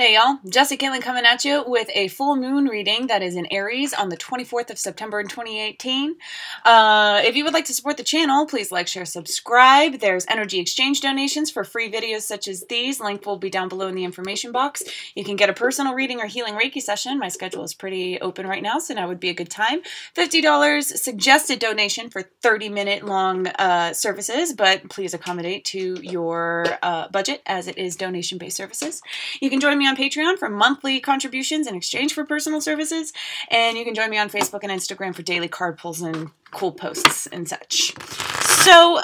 Hey y'all, Jesse Caitlin coming at you with a full moon reading that is in Aries on the 24th of September in 2018. If you would like to support the channel, please like, share, subscribe. There's energy exchange donations for free videos such as these. Link will be down below in the information box. You can get a personal reading or healing Reiki session. My schedule is pretty open right now, so now would be a good time. $50 suggested donation for 30-minute long services, but please accommodate to your budget as it is donation-based services. You can join me on Patreon for monthly contributions in exchange for personal services, and you can join me on Facebook and Instagram for daily card pulls and cool posts and such. So,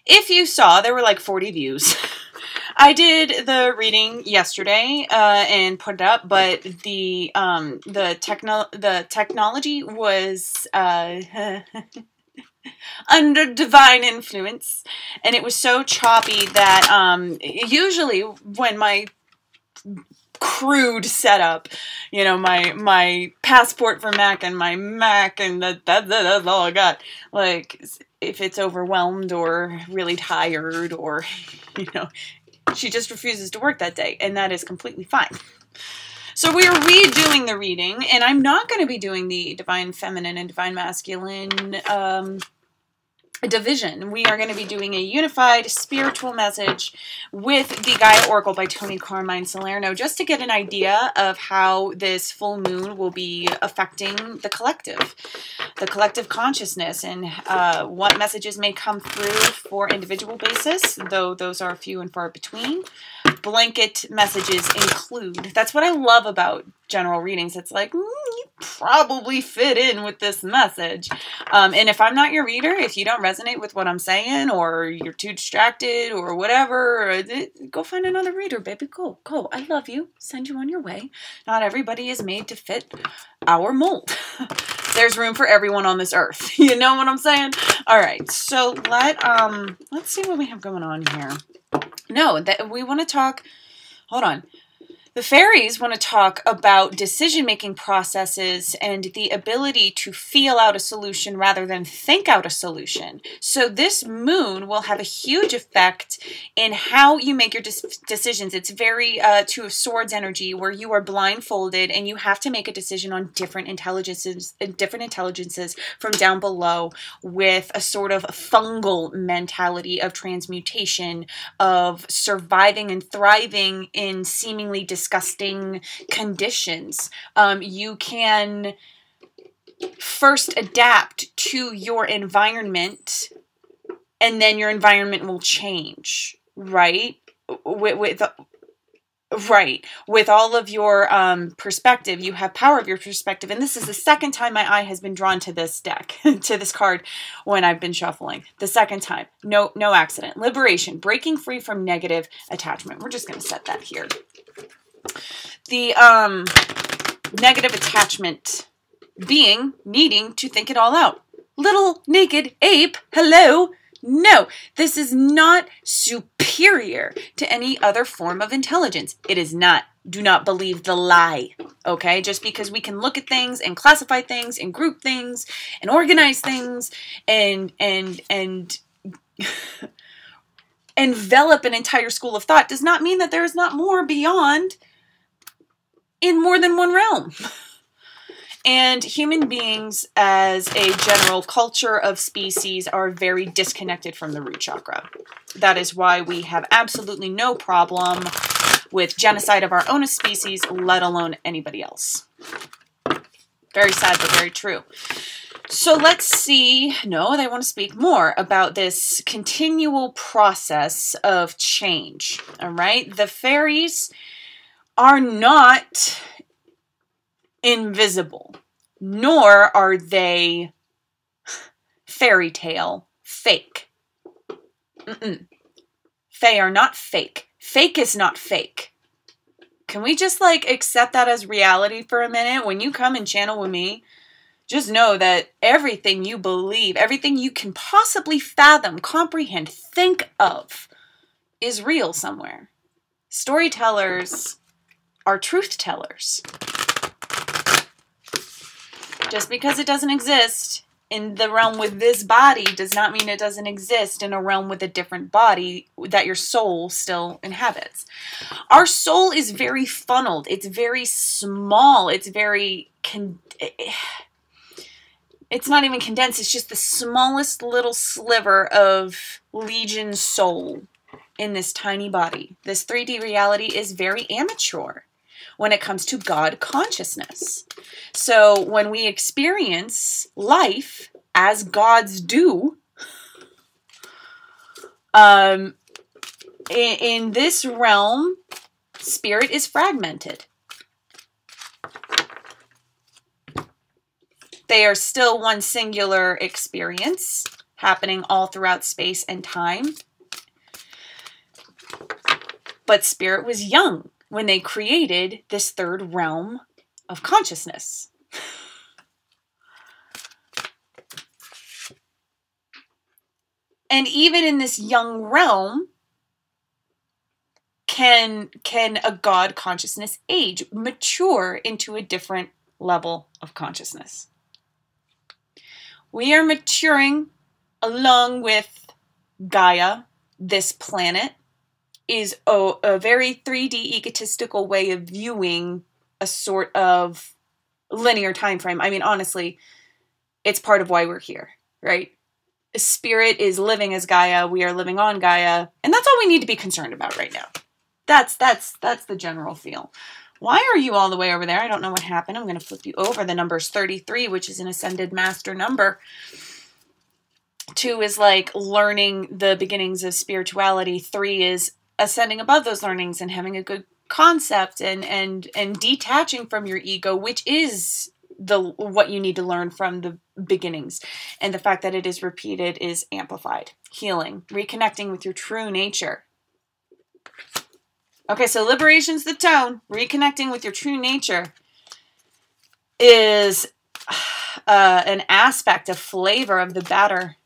if you saw, there were like 40 views. I did the reading yesterday and put it up, but the technology was under divine influence, and it was so choppy that usually when my crude setup, you know, my passport for Mac and my Mac and that's all I got. Like, if it's overwhelmed or really tired or, you know, she just refuses to work that day, and that is completely fine. So we are redoing the reading, and I'm not going to be doing the Divine Feminine and Divine Masculine division. We are going to be doing a unified spiritual message with the Gaia Oracle by Tony Carmine Salerno, just to get an idea of how this full moon will be affecting the collective consciousness, and what messages may come through for individual basis, though those are few and far between. Blanket messages include. That's what I love about general readings. It's like, you probably fit in with this message. And if I'm not your reader, if you don't resonate with what I'm saying, or you're too distracted or whatever, go find another reader, baby. Go. I love you. Send you on your way. Not everybody is made to fit our mold. There's room for everyone on this earth. You know what I'm saying? All right. So let's see what we have going on here. No, that we want to talk. Hold on. The fairies want to talk about decision-making processes and the ability to feel out a solution rather than think out a solution. So this moon will have a huge effect in how you make your decisions. It's very Two of Swords energy, where you are blindfolded and you have to make a decision on different intelligences from down below, with a sort of fungal mentality of transmutation, of surviving and thriving in seemingly disgusting conditions. You can first adapt to your environment, and then your environment will change, right? With all of your perspective, you have power of your perspective. And this is the second time my eye has been drawn to this deck, to this card, when I've been shuffling. The second time. No accident. Liberation. Breaking free from negative attachment. We're just going to set that here. The negative attachment being needing to think it all out. Little naked ape, hello? No, this is not superior to any other form of intelligence. It is not. Do not believe the lie, okay? Just because we can look at things and classify things and group things and organize things and envelop an entire school of thought does not mean that there is not more beyond in more than one realm. And human beings, as a general culture of species, are very disconnected from the root chakra. That is why we have absolutely no problem with genocide of our own species, let alone anybody else. Very sad, but very true. So let's see. No, they want to speak more about this continual process of change. All right? The fairies are not invisible, nor are they fairy tale fake. They are not fake. Fake is not fake. Can we just like accept that as reality for a minute? When you come and channel with me, just know that everything you believe, everything you can possibly fathom, comprehend, think of, is real somewhere. Storytellers are truth tellers. Just because it doesn't exist in the realm with this body does not mean it doesn't exist in a realm with a different body that your soul still inhabits. Our soul is very funneled. It's very small. It's very... it's not even condensed. It's just the smallest little sliver of Legion soul in this tiny body. This 3D reality is very amateur when it comes to God consciousness. So when we experience life as gods do, in this realm, spirit is fragmented. They are still one singular experience happening all throughout space and time. But spirit was young when they created this third realm of consciousness. And even in this young realm, can a God consciousness age, mature into a different level of consciousness? We are maturing along with Gaia. This planet is a very 3D egotistical way of viewing a sort of linear time frame. I mean, honestly, it's part of why we're here, right? Spirit is living as Gaia. We are living on Gaia. And that's all we need to be concerned about right now. That's the general feel. Why are you all the way over there? I don't know what happened. I'm going to flip you over. The number's 33, which is an ascended master number. 2 is like learning the beginnings of spirituality. 3 is ascending above those learnings and having a good concept and detaching from your ego, which is what you need to learn from the beginnings. And the fact that it is repeated is amplified. Healing, reconnecting with your true nature. Okay, so liberation's the tone. Reconnecting with your true nature is an aspect, a flavor of the batter.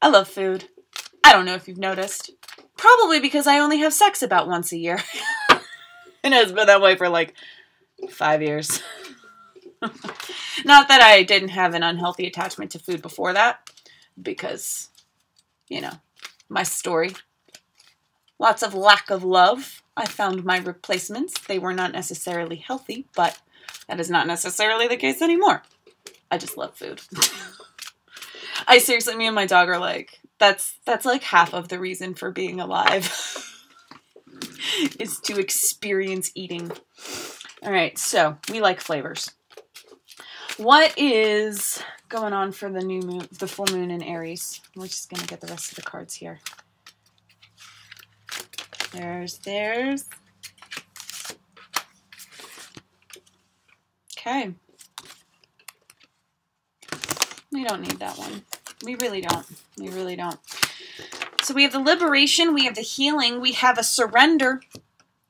I love food. I don't know if you've noticed. Probably because I only have sex about once a year. And it's been that way for like 5 years. Not that I didn't have an unhealthy attachment to food before that. Because, you know, my story. Lots of lack of love. I found my replacements. They were not necessarily healthy, but that is not necessarily the case anymore. I just love food. I seriously, me and my dog are like, that's like half of the reason for being alive. Is to experience eating. All right, so we like flavors. What is going on for the new moon, the full moon in Aries? We're just going to get the rest of the cards here. There's. Okay. We don't need that one. We really don't. We really don't. So we have the liberation, we have the healing, we have a surrender,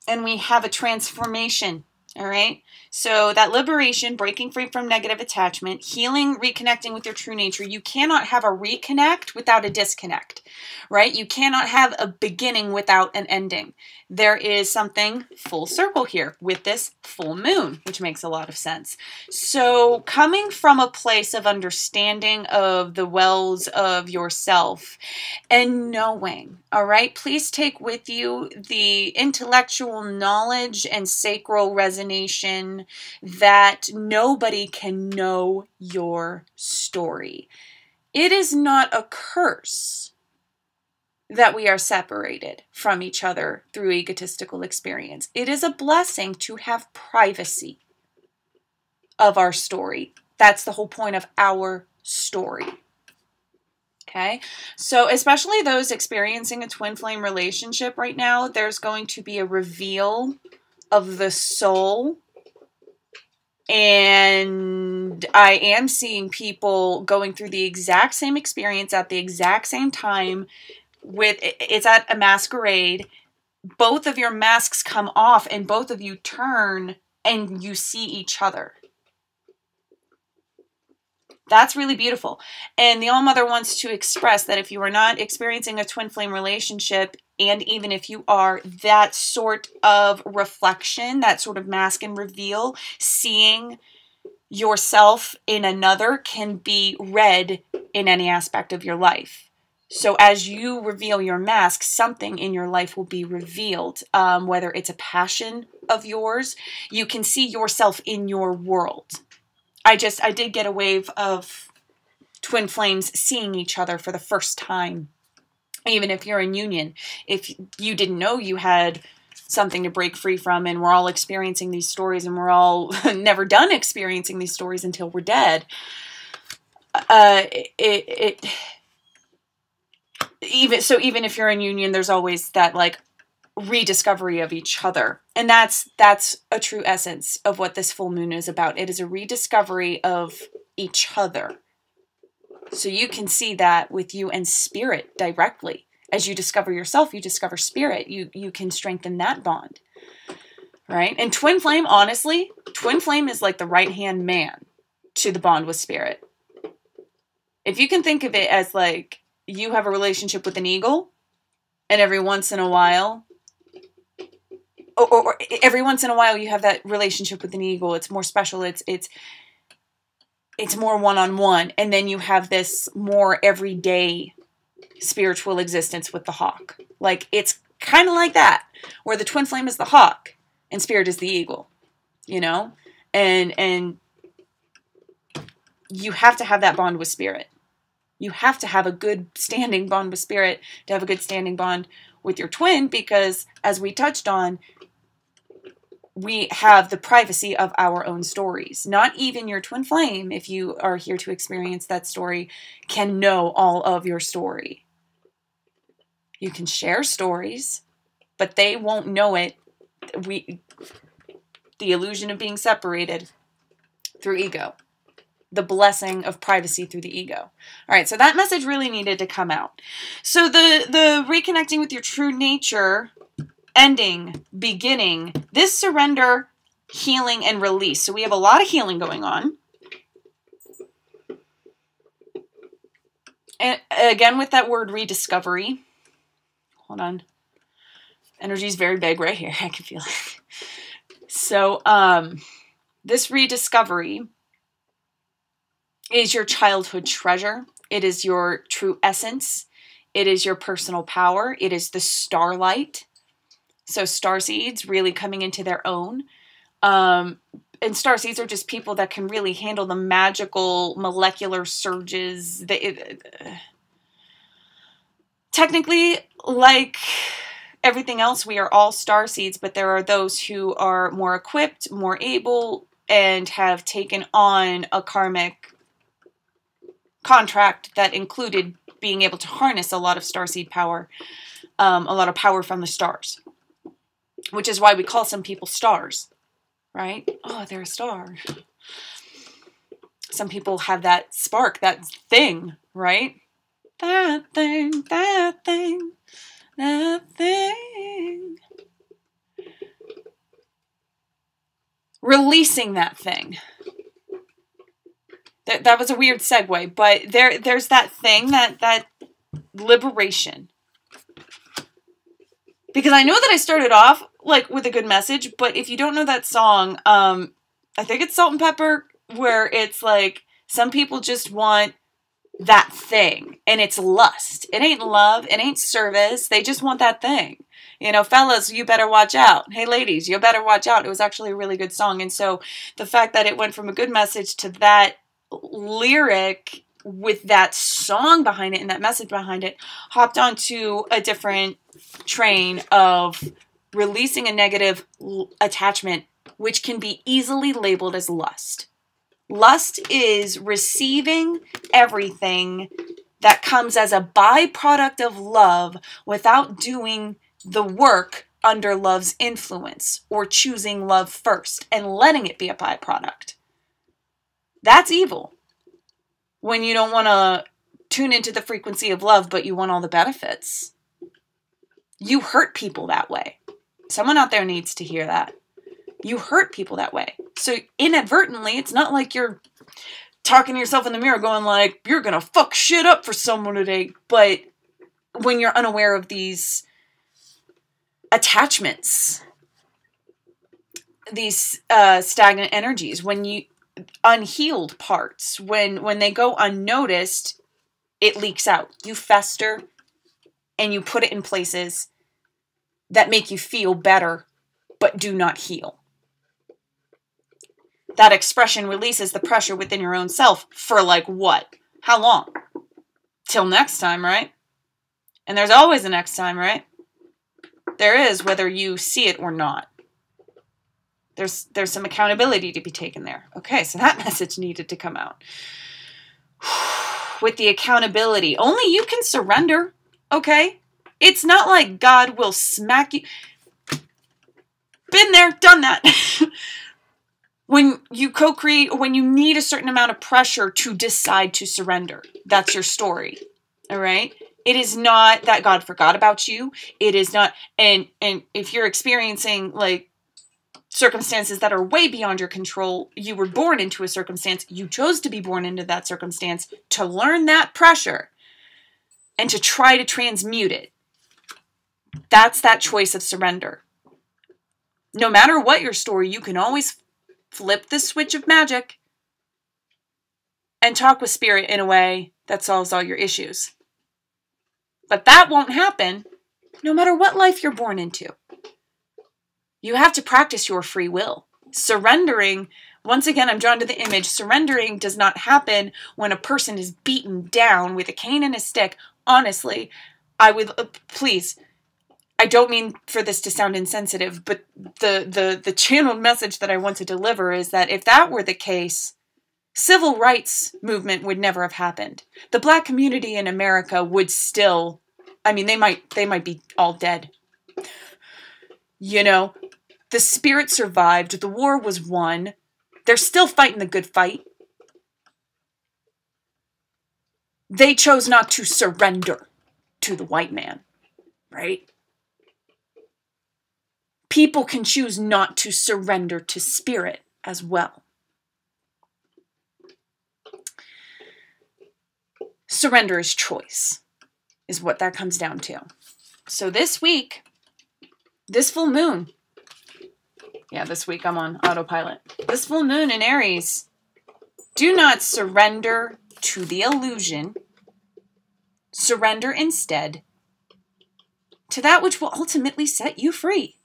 and we have a transformation. All right. So that liberation, breaking free from negative attachment, healing, reconnecting with your true nature. You cannot have a reconnect without a disconnect, right? You cannot have a beginning without an ending. There is something full circle here with this full moon, which makes a lot of sense. So coming from a place of understanding of the wells of yourself and knowing, all right, please take with you the intellectual knowledge and sacral resonance that nobody can know your story. It is not a curse that we are separated from each other through egotistical experience. It is a blessing to have privacy of our story. That's the whole point of our story. Okay, so especially those experiencing a twin flame relationship right now, there's going to be a reveal of the soul, and I am seeing people going through the exact same experience at the exact same time. It's at a masquerade. Both of your masks come off and both of you turn and you see each other. That's really beautiful. And the All-Mother wants to express that if you are not experiencing a twin flame relationship, and even if you are, that sort of reflection, that sort of mask and reveal, seeing yourself in another can be read in any aspect of your life. So as you reveal your mask, something in your life will be revealed, whether it's a passion of yours. You can see yourself in your world. I did get a wave of twin flames seeing each other for the first time. Even if you're in union, if you didn't know you had something to break free from, and we're all experiencing these stories, and we're all never done experiencing these stories until we're dead. Even if you're in union, there's always that like rediscovery of each other. And that's a true essence of what this full moon is about. It is a rediscovery of each other. So you can see that with you and spirit directly. As you discover yourself, you discover spirit. You can strengthen that bond. Right? And twin flame, honestly, twin flame is like the right-hand man to the bond with spirit. If you can think of it as like you have a relationship with an eagle, and every once in a while, or every once in a while you have that relationship with an eagle, it's more special, it's more one-on-one, and then you have this more everyday spiritual existence with the hawk. Like, it's kind of like that, where the twin flame is the hawk, and spirit is the eagle, you know? And you have to have that bond with spirit. You have to have a good standing bond with spirit to have a good standing bond with your twin, because as we touched on, we have the privacy of our own stories. Not even your twin flame, if you are here to experience that story, can know all of your story. You can share stories, but they won't know it. The illusion of being separated through ego. The blessing of privacy through the ego. All right, so that message really needed to come out. So the reconnecting with your true nature, ending, beginning, this surrender, healing, and release. So we have a lot of healing going on. And again, with that word rediscovery. Hold on. Energy is very big right here. I can feel it. So this rediscovery is your childhood treasure. It is your true essence. It is your personal power. It is the starlight. So starseeds really coming into their own. And starseeds are just people that can really handle the magical molecular surges. Technically, like everything else, we are all starseeds, but there are those who are more equipped, more able, and have taken on a karmic contract that included being able to harness a lot of starseed power, a lot of power from the stars, which is why we call some people stars, right? Oh, they're a star. Some people have that spark, that thing, right? That thing, that thing, that thing. Releasing that thing. That was a weird segue, but there's that thing, that liberation. Because I know that I started off like with a good message, but if you don't know that song, I think it's Salt and Pepper, where it's like some people just want that thing, and it's lust. It ain't love, it ain't service. They just want that thing. You know, fellas, you better watch out. Hey, ladies, you better watch out. It was actually a really good song, and so the fact that it went from a good message to that lyric with that song behind it and that message behind it hopped onto a different train of releasing a negative attachment, which can be easily labeled as lust. Lust is receiving everything that comes as a byproduct of love without doing the work under love's influence or choosing love first and letting it be a byproduct. That's evil. When you don't want to tune into the frequency of love, but you want all the benefits. You hurt people that way. Someone out there needs to hear that. You hurt people that way. So inadvertently, it's not like you're talking to yourself in the mirror going like, you're going to fuck shit up for someone today. But when you're unaware of these attachments, these stagnant energies, when unhealed parts. When they go unnoticed, it leaks out. You fester and you put it in places that make you feel better, but do not heal. That expression releases the pressure within your own self for like what? How long? Till next time, right? And there's always a next time, right? There is, whether you see it or not. There's some accountability to be taken there. Okay, so that message needed to come out. With the accountability, only you can surrender, okay? It's not like God will smack you. Been there, done that. When you co-create, when you need a certain amount of pressure to decide to surrender, that's your story, all right? It is not that God forgot about you. It is not, and if you're experiencing like circumstances that are way beyond your control, you were born into a circumstance, you chose to be born into that circumstance to learn that pressure and to try to transmute it. That's that choice of surrender. No matter what your story, you can always flip the switch of magic and talk with spirit in a way that solves all your issues. But that won't happen no matter what life you're born into. You have to practice your free will. Surrendering, once again, I'm drawn to the image, surrendering does not happen when a person is beaten down with a cane and a stick. Honestly, I would, please, I don't mean for this to sound insensitive, but the channeled message that I want to deliver is that if that were the case, civil rights movement would never have happened. The Black community in America would still, I mean, they might be all dead. You know, the spirit survived. The war was won. They're still fighting the good fight. They chose not to surrender to the white man, right? People can choose not to surrender to spirit as well. Surrender is choice, is what that comes down to. So this week, this full moon, yeah, this week I'm on autopilot. This full moon in Aries, do not surrender to the illusion. Surrender instead to that which will ultimately set you free.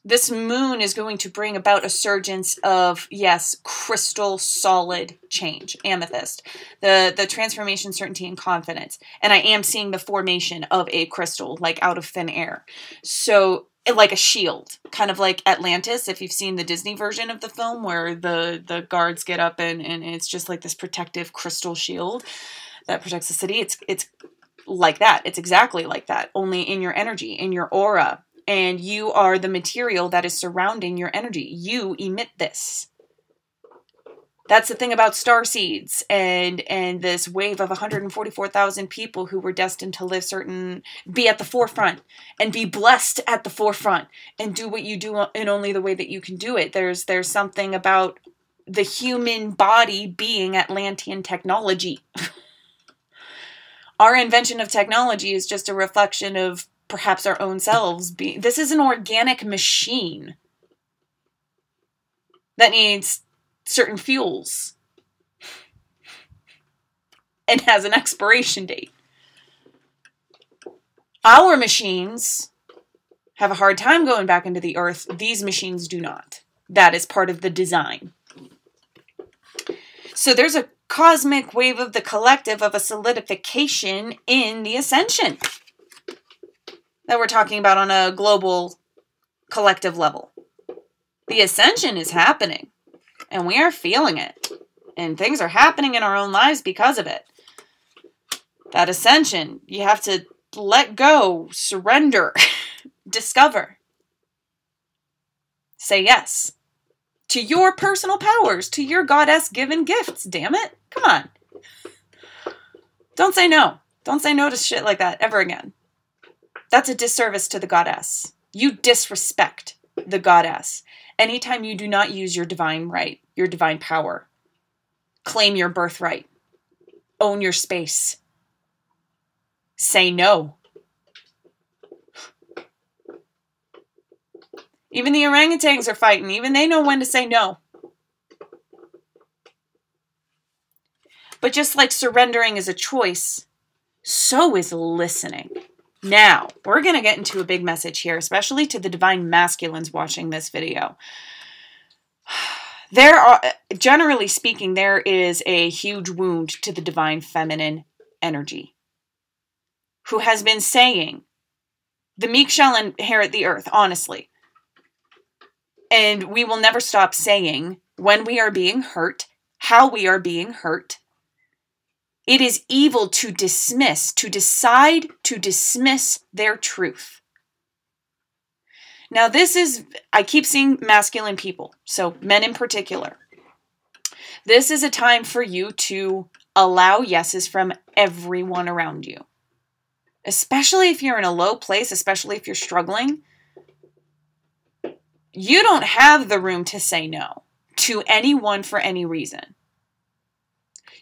This moon is going to bring about a surgence of, yes, crystal solid change, amethyst, the transformation, certainty, and confidence. And I am seeing the formation of a crystal, like out of thin air. So, like a shield, kind of like Atlantis, if you've seen the Disney version of the film, where the guards get up and it's just like this protective crystal shield that protects the city. It's like that. It's exactly like that, only in your energy, in your aura. And you are the material that is surrounding your energy. You emit this. That's the thing about star seeds and this wave of 144,000 people who were destined to live be at the forefront and be blessed at the forefront and do what you do in only the way that you can do it. There's something about the human body being Atlantean technology. Our invention of technology is just a reflection of perhaps our own selves being. This is an organic machine that needs certain fuels and has an expiration date. Our machines have a hard time going back into the earth. These machines do not. That is part of the design. So there's a cosmic wave of the collective of a solidification in the Ascension that we're talking about on a global collective level. The Ascension is happening, and we are feeling it, and things are happening in our own lives because of it. That Ascension, you have to let go, surrender, discover. Say yes to your personal powers, to your goddess-given gifts, damn it. Come on. Don't say no. Don't say no to shit like that ever again. That's a disservice to the goddess. You disrespect the goddess anytime you do not use your divine right, your divine power. Claim your birthright. Own your space. Say no. Even the orangutans are fighting. Even they know when to say no. But just like surrendering is a choice, so is listening. Now, we're going to get into a big message here, especially to the divine masculines watching this video. Generally speaking, there is a huge wound to the divine feminine energy, who has been saying, the meek shall inherit the earth, honestly. And we will never stop saying when we are being hurt, how we are being hurt. It is evil to dismiss, to decide to dismiss their truth. Now this is, I keep seeing masculine people, so men in particular. This is a time for you to allow yeses from everyone around you. Especially if you're in a low place, especially if you're struggling. You don't have the room to say no to anyone for any reason.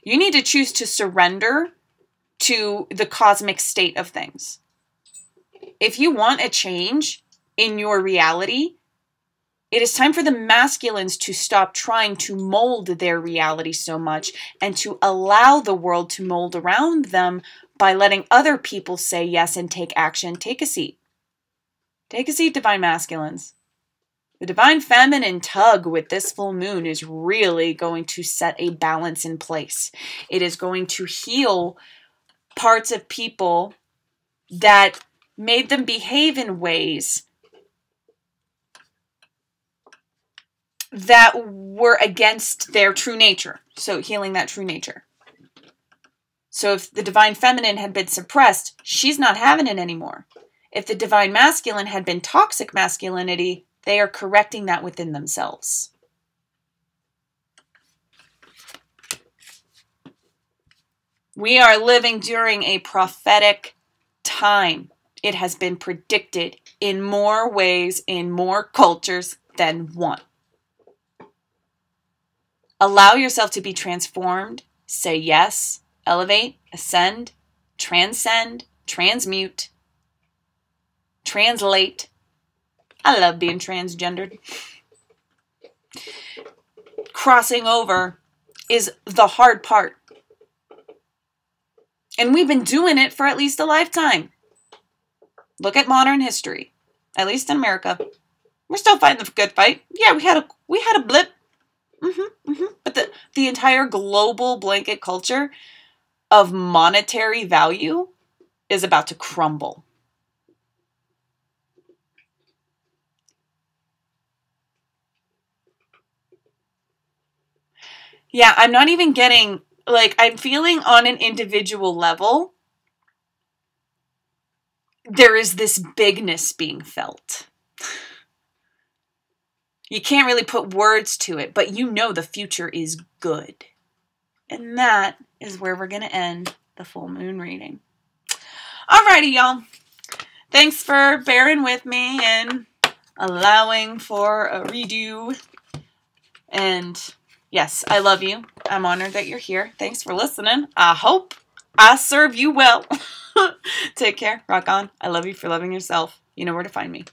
You need to choose to surrender to the cosmic state of things. If you want a change in your reality, it is time for the masculines to stop trying to mold their reality so much and to allow the world to mold around them by letting other people say yes and take action. Take a seat. Take a seat, divine masculines. The divine feminine tug with this full moon is really going to set a balance in place. It is going to heal parts of people that made them behave in ways that were against their true nature. So healing that true nature. So if the divine feminine had been suppressed, she's not having it anymore. If the divine masculine had been toxic masculinity, they are correcting that within themselves. We are living during a prophetic time. It has been predicted in more ways, in more cultures than one. Allow yourself to be transformed. Say yes, elevate, ascend, transcend, transmute, translate. I love being transgendered. Crossing over is the hard part. And we've been doing it for at least a lifetime. Look at modern history. At least in America. We're still fighting the good fight. Yeah, we had a blip. But the entire global blanket culture of monetary value is about to crumble. Yeah, I'm not even getting, like, I'm feeling on an individual level, there is this bigness being felt. You can't really put words to it, but you know the future is good. And that is where we're going to end the full moon reading. Alrighty, y'all. Thanks for bearing with me and allowing for a redo. And yes, I love you. I'm honored that you're here. Thanks for listening. I hope I serve you well. Take care. Rock on. I love you for loving yourself. You know where to find me.